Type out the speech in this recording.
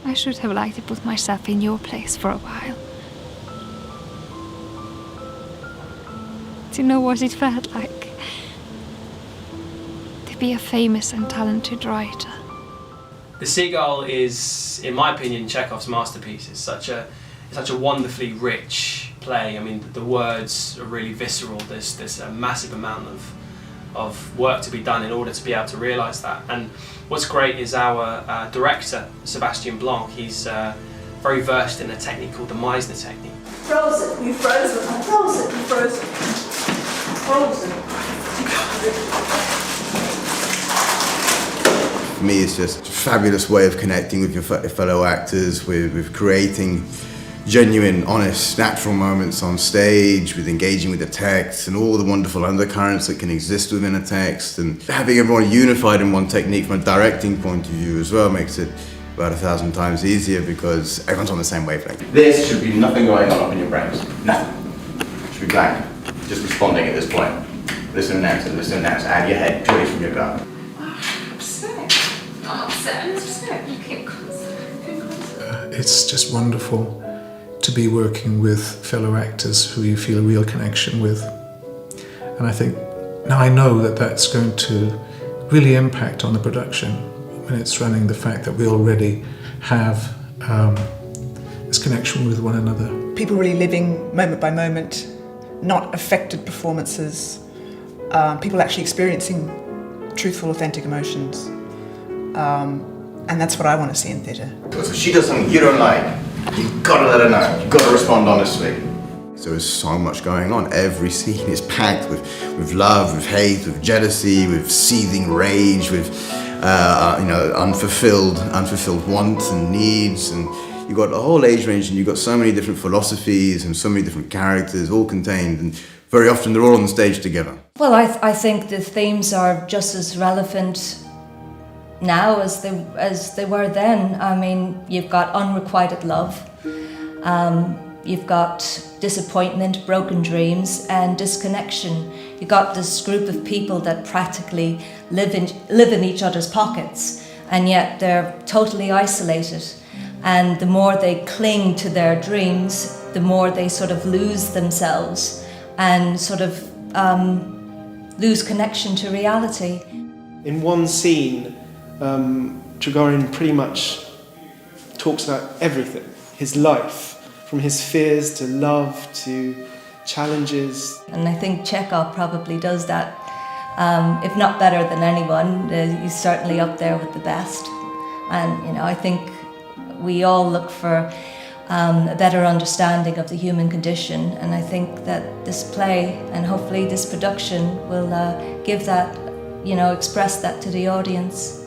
I should have liked to put myself in your place for a while. To know what it felt like to be a famous and talented writer. The Seagull is, in my opinion, Chekhov's masterpiece. It's such a wonderfully rich play. I mean, the words are really visceral. There's a massive amount of work to be done in order to be able to realise that. And what's great is our director, Sebastien Blanc. He's very versed in a technique called the Meisner technique. Frozen, you frozen, I'm frozen, you frozen. Frozen. For me, it's just a fabulous way of connecting with your fellow actors, with creating genuine, honest, natural moments on stage, with engaging with the text and all the wonderful undercurrents that can exist within a text, and having everyone unified in one technique from a directing point of view as well makes it about 1,000 times easier because everyone's on the same wavelength. There should be nothing going on up in your brains. Nothing. It should be blank. Just responding at this point. Listen and answer, listen and answer. Out of your head, away from your gut. It's just wonderful to be working with fellow actors who you feel a real connection with. And I think, now I know that that's going to really impact on the production when it's running, the fact that we already have this connection with one another. People really living moment by moment, not affected performances, people actually experiencing truthful, authentic emotions. And that's what I want to see in theatre. So if she does something you don't like, you've got to let her know. You've got to respond honestly. So there's so much going on. Every scene is packed with love, with hate, with jealousy, with seething rage, with unfulfilled wants and needs. And you've got a whole age range, and you've got so many different philosophies and so many different characters all contained. And very often they're all on stage together. Well, I think the themes are just as relevant now as they were then. I mean, you've got unrequited love, you've got disappointment, broken dreams, and disconnection. You've got this group of people that practically live in each other's pockets, and yet they're totally isolated. And the more they cling to their dreams, the more they sort of lose themselves and sort of lose connection to reality. In one scene, Trigorin pretty much talks about everything, his life, from his fears to love to challenges. And I think Chekhov probably does that, if not better than anyone. He's certainly up there with the best. And I think we all look for a better understanding of the human condition, and I think that this play and hopefully this production will give that, express that to the audience.